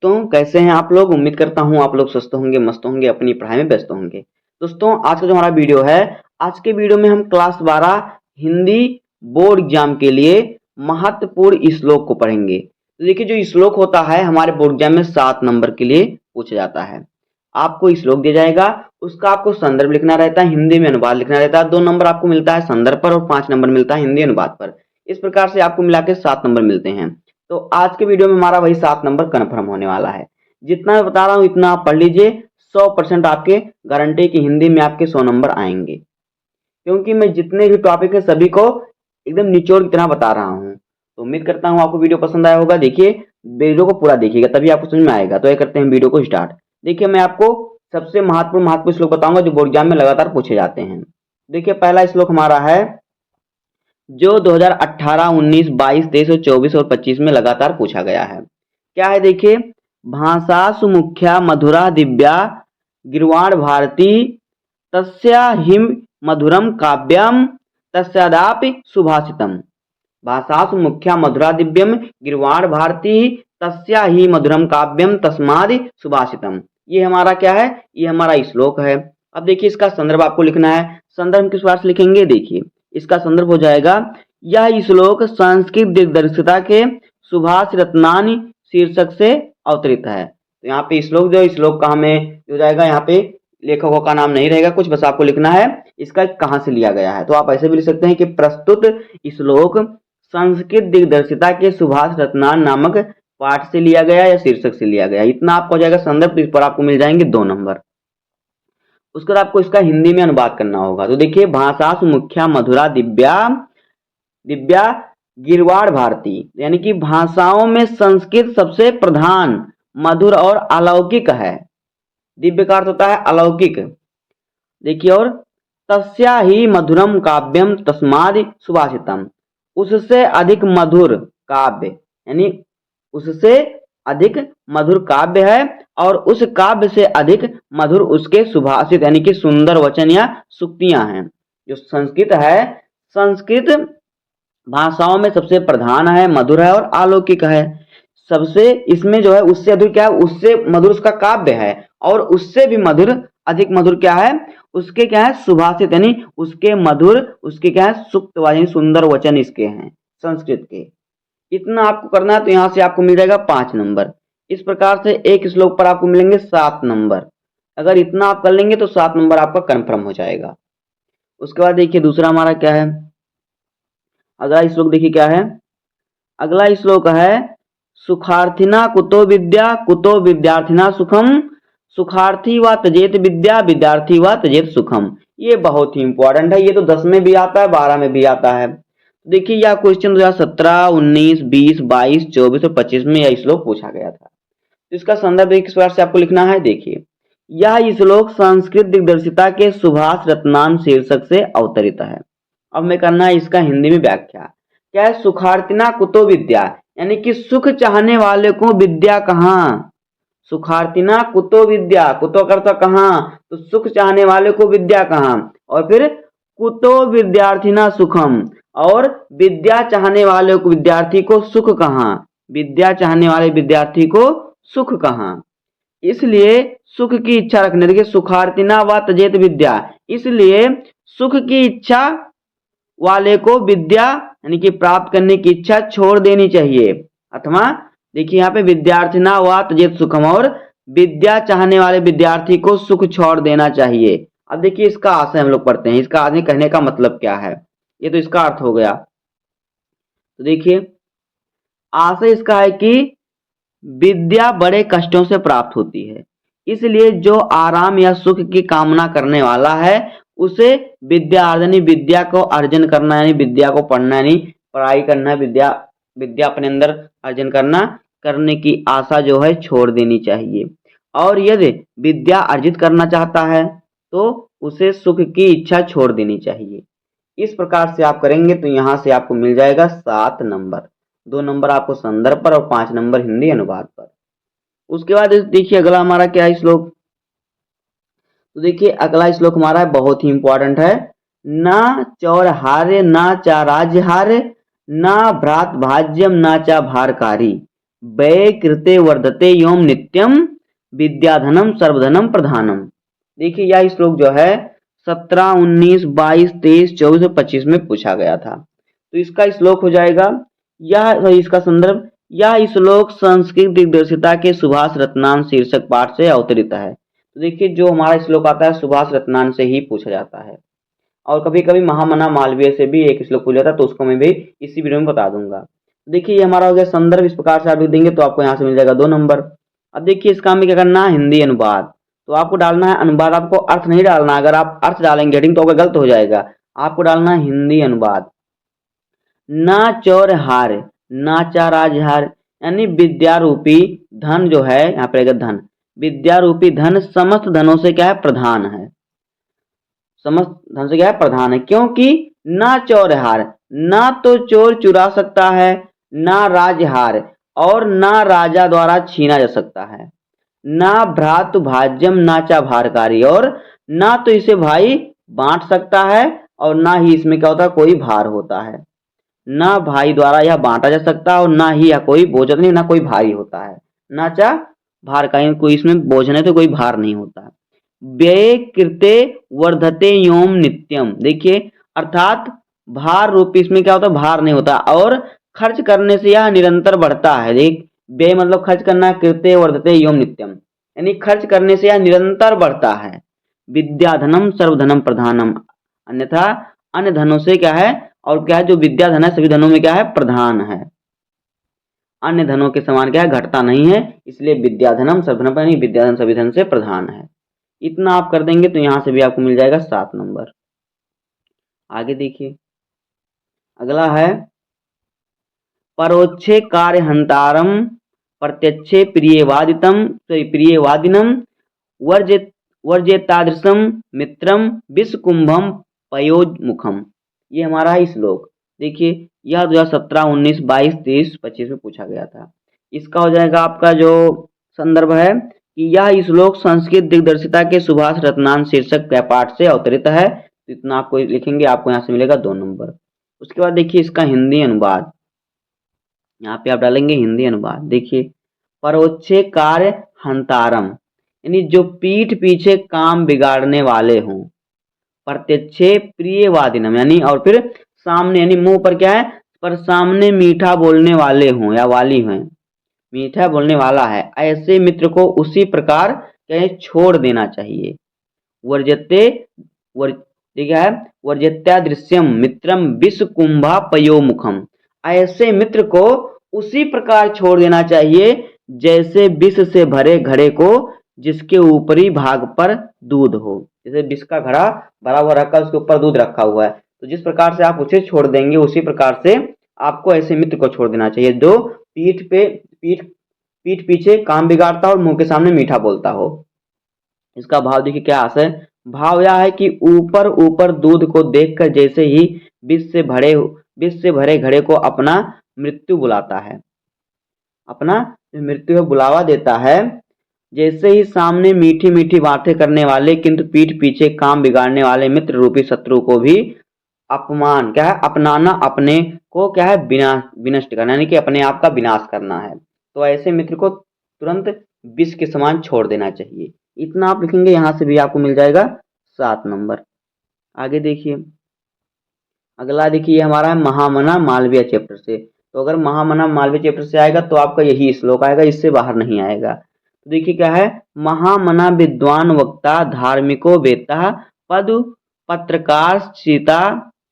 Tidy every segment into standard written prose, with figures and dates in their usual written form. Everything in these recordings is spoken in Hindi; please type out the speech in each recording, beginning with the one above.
तो कैसे हैं आप लोग। उम्मीद करता हूँ आप लोग स्वस्थ होंगे, मस्त होंगे, अपनी पढ़ाई में व्यस्त होंगे। दोस्तों आज का जो हमारा वीडियो है, आज के वीडियो में हम क्लास 12 हिंदी बोर्ड एग्जाम के लिए महत्वपूर्ण श्लोक को पढ़ेंगे। तो देखिए जो श्लोक होता है हमारे बोर्ड एग्जाम में 7 नंबर के लिए पूछा जाता है। आपको श्लोक दिया जाएगा, उसका आपको संदर्भ लिखना रहता है, हिंदी में अनुवाद लिखना रहता है। 2 नंबर आपको मिलता है संदर्भ पर और 5 नंबर मिलता है हिंदी अनुवाद पर। इस प्रकार से आपको मिला के 7 नंबर मिलते हैं। तो आज के वीडियो में हमारा वही 7 नंबर कन्फर्म होने वाला है। जितना मैं बता रहा हूँ इतना आप पढ़ लीजिए। 100% आपके गारंटी की हिंदी में आपके 100 नंबर आएंगे, क्योंकि मैं जितने भी टॉपिक है सभी को एकदम निचोड़ की तरह बता रहा हूँ। तो उम्मीद करता हूँ आपको वीडियो पसंद आया होगा। देखिए वीडियो को पूरा देखिएगा तभी आपको समझ में आएगा। तो ये करते हैं वीडियो को स्टार्ट। देखिए मैं आपको सबसे महत्वपूर्ण श्लोक बताऊंगा जो बोर्ड एग्जाम में लगातार पूछे जाते हैं। देखिए पहला श्लोक हमारा है जो 2018, 19, 22, 23 और 24 और 25 में लगातार पूछा गया है। क्या है देखिए, भाषासु मुख्या मधुरा दिव्या गिर्वाण भारती तस्या हिम मधुरम काव्यम तस्यादापि सुभाषितम। भाषासु मुख्या मधुरा दिव्यम गिर्वाण भारती तस्या ही मधुरम काव्यम तस्मादि सुभाषितम। ये हमारा क्या है, ये हमारा श्लोक है। अब देखिए इसका संदर्भ आपको लिखना है। संदर्भ किस प्रकार से लिखेंगे, देखिए इसका संदर्भ हो जाएगा, यह श्लोक संस्कृत दिग्दर्शिता के सुभाष रत्नानि शीर्षक से अवतरित है। तो यहाँ पे श्लोक जो श्लोक का हमें हो जाएगा, यहाँ पे लेखकों का नाम नहीं रहेगा कुछ, बस आपको लिखना है इसका कहाँ से लिया गया है। तो आप ऐसे भी लिख सकते हैं कि प्रस्तुत श्लोक संस्कृत दिग्दर्शिता के सुभाष रत्नान नामक पाठ से लिया गया या शीर्षक से लिया गया। इतना आपको हो जाएगा संदर्भ। इस पर आपको मिल जाएंगे 2 नंबर। उसके बाद आपको इसका हिंदी में अनुवाद करना होगा। तो देखिए भाषासु मुख्या मधुरा दिव्या दिव्या गिरवाड़ भारती, यानी कि भाषाओं में संस्कृत सबसे प्रधान, मधुर और अलौकिक है। दिव्य का अर्थ होता है अलौकिक। देखिए और तस्या ही मधुरम काव्यम तस्मादि सुभाषितम, उससे अधिक मधुर काव्य, यानी उससे अधिक मधुर काव्य है और उस काव्य से अधिक मधुर उसके सुभाषित यानी कि सुंदर वचन या सूक्तियां हैं। जो संस्कृत है, संस्कृत भाषाओं में सबसे प्रधान है, मधुर है और अलौकिक है। सबसे इसमें जो है उससे अधिक क्या है, उससे मधुर उसका काव्य है और उससे भी मधुर, अधिक मधुर क्या है, उसके क्या है सुभाषित, यानी उसके मधुर, उसके क्या है सूक्त यानी सुंदर वचन इसके हैं संस्कृत के। इतना आपको करना है। तो यहाँ से आपको मिल जाएगा 5 नंबर। इस प्रकार से एक श्लोक पर आपको मिलेंगे 7 नंबर। अगर इतना आप कर लेंगे तो 7 नंबर आपका कंफर्म हो जाएगा। उसके बाद देखिए दूसरा हमारा क्या है, अगला श्लोक देखिए क्या है। अगला श्लोक है सुखार्थिना कुतो विद्या कुतो विद्यार्थिना सुखम सुखार्थी व तजेत विद्या विद्यार्थी व तजेत सुखम। ये बहुत ही इंपॉर्टेंट है। ये तो 10 में भी आता है, 12 में भी आता है। देखिए यह क्वेश्चन 2017, 19, 20, 22, 24 और 25 में यह श्लोक पूछा गया था। तो इसका संदर्भ किस प्रकार से आपको लिखना है, देखिए यह श्लोक संस्कृत दिग्दर्शिता के सुभाष रत्नान शीर्षक से अवतरित है। अब मैं करना है इसका हिंदी में व्याख्या। क्या है, सुखार्थिना कुतो विद्या, यानी कि सुख चाहने वाले को विद्या कहाँ। सुखार्थिना कुतो विद्या, कुतो करता कहाँ, तो सुख चाहने वाले को विद्या कहाँ। और फिर कुतो विद्यार्थिना सुखम, और विद्या चाहने वाले को विद्यार्थी को सुख कहाँ, विद्या चाहने वाले विद्यार्थी को सुख कहाँ। इसलिए सुख की इच्छा रखने, देखिए सुखार्थिना व तजेत विद्या, इसलिए सुख की इच्छा वाले को विद्या यानी कि प्राप्त करने की इच्छा छोड़ देनी चाहिए। अथवा देखिए यहाँ पे विद्यार्थिना व तजेत सुखम, और विद्या चाहने वाले विद्यार्थी को सुख छोड़ देना चाहिए। अब देखिए इसका आशय हम लोग पढ़ते हैं। इसका आशय कहने का मतलब क्या है, ये तो इसका अर्थ हो गया। तो देखिए आशय इसका है कि विद्या बड़े कष्टों से प्राप्त होती है, इसलिए जो आराम या सुख की कामना करने वाला है उसे विद्या यानी विद्या को अर्जन करना, यानी विद्या को पढ़ना, यानी पढ़ाई करना, विद्या अपने अंदर अर्जन करने की आशा जो है छोड़ देनी चाहिए। और यदि विद्या अर्जित करना चाहता है तो उसे सुख की इच्छा छोड़ देनी चाहिए। इस प्रकार से आप करेंगे तो यहाँ से आपको मिल जाएगा 7 नंबर। 2 नंबर आपको संदर्भ पर और 5 नंबर हिंदी अनुवाद पर। उसके बाद देखिए अगला हमारा क्या है श्लोक। तो देखिए अगला श्लोक हमारा है, बहुत ही इंपॉर्टेंट है। न चौर हार्य न चा राज्य हार्य न भ्रात भाज्यम न चा भारकारी व्यय कृते वर्धते योम नित्यम विद्याधनम सर्वधनम प्रधानम। देखिए यह श्लोक जो है 17, 19, 22, 23, 24 और 25 में पूछा गया था। तो इसका श्लोक हो जाएगा यह, इसका संदर्भ, यह श्लोक संस्कृत दिग्दर्शिता के सुभाष रत्नान शीर्षक पाठ से अवतरित है। तो देखिए जो हमारा श्लोक आता है सुभाष रत्नान से ही पूछा जाता है, और कभी कभी महामना मालवीय से भी एक श्लोक पूछ जाता है, तो उसको मैं भी इसी वीडियो में बता दूंगा। देखिए ये हमारा हो गया संदर्भ। इस प्रकार से आप लिख देंगे तो आपको यहाँ से मिल जाएगा 2 नंबर। अब देखिए इस काम में क्या करना है, हिंदी अनुवाद। तो आपको डालना है अनुवाद, आपको अर्थ नहीं डालना। अगर आप अर्थ डालेंगे हेडिंग तो आपका गलत हो जाएगा। आपको डालना है हिंदी अनुवाद। ना चौर हार, नाचा राजहार, यानी विद्या रूपी धन जो है, यहाँ पर धन, विद्या रूपी धन समस्त धनों से क्या है, प्रधान है। समस्त धन से क्या है, प्रधान है। क्योंकि ना चौर हार, ना तो चोर चुरा सकता है, ना राजहार, और ना राजा द्वारा छीना जा सकता है, ना भ्रातु भाज्यम नाचा भारकारी, और ना तो इसे भाई बांट सकता है, और ना ही इसमें क्या होता है, कोई भार होता है। ना भाई द्वारा यह बांटा जा सकता है, और ना ही यह कोई बोझ नहीं, ना कोई भारी होता है। नाचा भार का, कोई इसमें बोझ नहीं तो कोई भार नहीं होता है। व्यय कृते वर्धते योम नित्यम। देखिए अर्थात भार रूपी, इसमें क्या होता है, भार नहीं होता, और खर्च करने से यह निरंतर बढ़ता है। देख व्यय मतलब खर्च करना, कृते वर्धते योम नित्यम, यानी खर्च करने से यह निरंतर बढ़ता है। विद्याधनम सर्वधनम प्रधानम, अन्यथा अन्य धनों से क्या है, और क्या है, जो विद्या धन है सभी धनों में क्या है, प्रधान है। अन्य धनों के समान क्या है, घटता नहीं है। इसलिए विद्याधनम सर्वधनम, यानी विद्याधन सभी धन से प्रधान है। इतना आप कर देंगे तो यहां से भी आपको मिल जाएगा 7 नंबर। आगे देखिए अगला है परोक्षे कार्य हंतारम प्रत्यक्षे प्रियवादितम प्रियवादिनम वर्जे वर्जेतादृशम मित्रम विश्वकुंभम पयोमुखम। ये हमारा है श्लोक। देखिए यह 2017, 19, 22, 23, 25 में पूछा गया था। इसका हो जाएगा आपका जो संदर्भ है कि यह श्लोक संस्कृत दिग्दर्शिता के सुभाष रत्नान शीर्षक पाठ से अवतरित है। तो इतना आपको लिखेंगे, आपको यहाँ से मिलेगा 2 नंबर। उसके बाद देखिए इसका हिंदी अनुवाद, यहाँ पे आप डालेंगे हिंदी अनुवाद। देखिए परोक्षे कार्य हंतारम, यानी जो पीठ पीछे काम बिगाड़ने वाले हों। प्रत्यक्षे प्रियवादिनम, यानी और फिर सामने, यानी मुंह पर क्या है, पर सामने मीठा बोलने वाले हों या वाली हों, मीठा बोलने वाला है, ऐसे मित्र को उसी प्रकार कहीं छोड़ देना चाहिए। वर्जते वर क्या है, वर्जत्यादृश्यम मित्रम विश्वकुंभा पयोमुखम, ऐसे मित्र को उसी प्रकार छोड़ देना चाहिए जैसे विष से भरे घड़े को जिसके ऊपरी भाग पर दूध हो। जैसे विष का घड़ा भरा हुआ रखा, उसके ऊपर दूध रखा हुआ है, तो जिस प्रकार से आप उसे छोड़ देंगे उसी प्रकार से आपको ऐसे मित्र को छोड़ देना चाहिए जो पीठ पीछे काम बिगाड़ता हो और मुंह के सामने मीठा बोलता हो। इसका भाव देखिए क्या आशय, भाव यह है कि ऊपर ऊपर दूध को देखकर जैसे ही विष से भरे घड़े को अपना मृत्यु बुलाता है, अपना मृत्यु बुलावा देता है, जैसे ही सामने मीठी मीठी बातें करने वाले किंतु पीठ पीछे काम बिगाड़ने वाले मित्र रूपी शत्रु को भी अपमान क्या है, अपनाना, अपने को क्या है, विनष्ट करना, यानी कि अपने आप का विनाश करना है। तो ऐसे मित्र को तुरंत विष के समान छोड़ देना चाहिए। इतना आप लिखेंगे, यहां से भी आपको मिल जाएगा 7 नंबर। आगे देखिए अगला, देखिए हमारा है महामना मालवीय चैप्टर से। तो अगर महामना मालवीय चैप्टर से आएगा तो आपका यही श्लोक आएगा, इससे बाहर नहीं आएगा। तो देखिए क्या है, महामना विद्वान वक्ता धार्मिको वेता पद पत्रकार सीता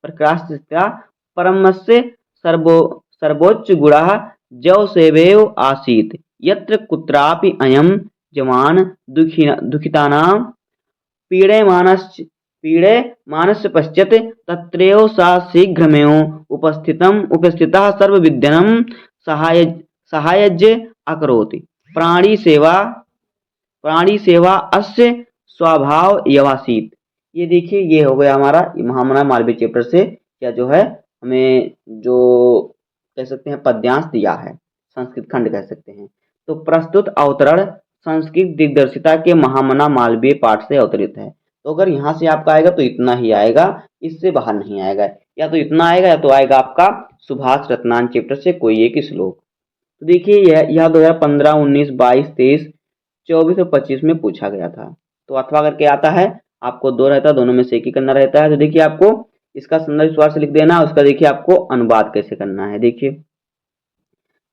प्रकाशिता परमस्य सर्वोच्च गुणा जव सेवेव आसीत यत्र कुत्रापि अयम जवान दुखितानां पीडे मानस्य पश्चात तत्रैव सा शीघ्रमेव उपस्थितः सर्वविद्यनं सहायज्य अकरोति। प्राणी सेवा अस्य स्वभाव यवासीत। ये देखिए ये हो गया हमारा महामना मालवीय चैप्टर से क्या जो है हमें जो कह सकते हैं पद्यांश दिया है, संस्कृत खंड कह सकते हैं। तो प्रस्तुत अवतरण संस्कृत दिग्दर्शिता के महामना मालवीय पाठ से अवतरित है। तो अगर यहाँ से आपका आएगा तो इतना ही आएगा, इससे बाहर नहीं आएगा। या तो इतना आएगा या तो आएगा आपका सुभाष रत्नान चैप्टर से कोई एक श्लोक। तो देखिए यह 2015, 19, 22, 23, 24 और 25 में पूछा गया था। तो अथवा करके आता है, आपको 2 रहता है, दोनों में से एक ही करना रहता है। तो देखिए आपको इसका संदर्भ इस बार से लिख देना, उसका देखिए आपको अनुवाद कैसे करना है। देखिए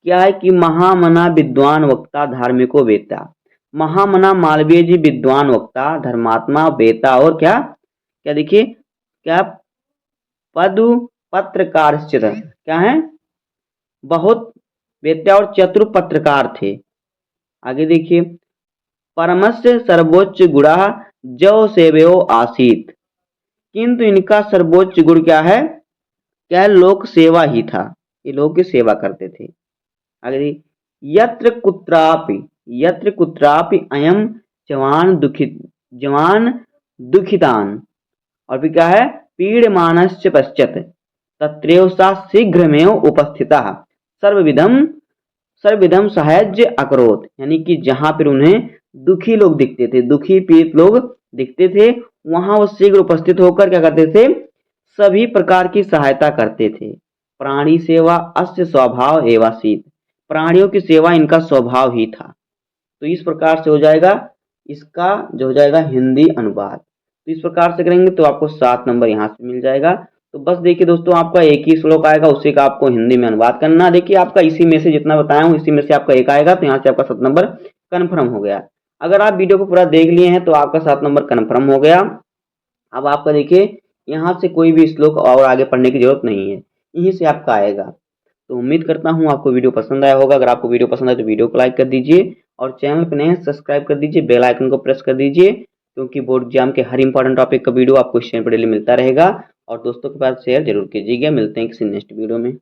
क्या है कि महामना विद्वान वक्ता धार्मिको वेता। महामना मालवीय जी विद्वान वक्ता धर्मात्मा वेता और क्या क्या देखिए क्या पदु पत्रकार क्या है, बहुत वेत्या और चतुर पत्रकार थे। आगे देखिए परमस्य सर्वोच्च गुणा जव सेवयो आसीत। किंतु इनका सर्वोच्च गुण क्या है, लोक सेवा ही था। ये लोग की सेवा करते थे। आगे देखिए यत्र कुत्रापि अयम जवान दुखितान। और फिर क्या है, पीडमानश्च पश्चात तत्रैव सा शीघ्रमेव उपस्थिता सर्वविधम सर्वविधम सहायज्य अकरोत। यानी कि जहां पर उन्हें दुखी लोग दिखते थे, दुखी पीड़ित लोग दिखते थे, वहां वो शीघ्र उपस्थित होकर क्या करते थे, सभी प्रकार की सहायता करते थे। प्राणी सेवा अस्य स्वभाव एवासीत। प्राणियों की सेवा इनका स्वभाव ही था। तो इस प्रकार से हो जाएगा इसका जो हो जाएगा हिंदी अनुवाद। तो इस प्रकार से करेंगे तो आपको 7 नंबर यहाँ से मिल जाएगा। तो बस देखिए दोस्तों, आपका एक ही श्लोक आएगा, उसी का आपको हिंदी में अनुवाद करना। देखिए आपका इसी में से जितना बताया हूँ इसी में से आपका एक आएगा, तो यहाँ से आपका 7 नंबर कन्फर्म हो गया। अगर आप वीडियो को पूरा देख लिए हैं तो आपका 7 नंबर कन्फर्म हो गया। अब आपका देखिए यहाँ से कोई भी श्लोक और आगे पढ़ने की जरूरत नहीं है, यहीं से आपका आएगा। तो उम्मीद करता हूँ आपको वीडियो पसंद आया होगा। अगर आपको वीडियो पसंद आए तो वीडियो को लाइक कर दीजिए और चैनल पर नए हैं सब्सक्राइब कर दीजिए, बेल आइकन को प्रेस कर दीजिए, क्योंकि बोर्ड एग्जाम के हर इंपॉर्टेंट टॉपिक का वीडियो आपको इस चैनल पर डेली मिलता रहेगा। और दोस्तों के पास शेयर जरूर कीजिएगा। मिलते हैं किसी नेक्स्ट वीडियो में।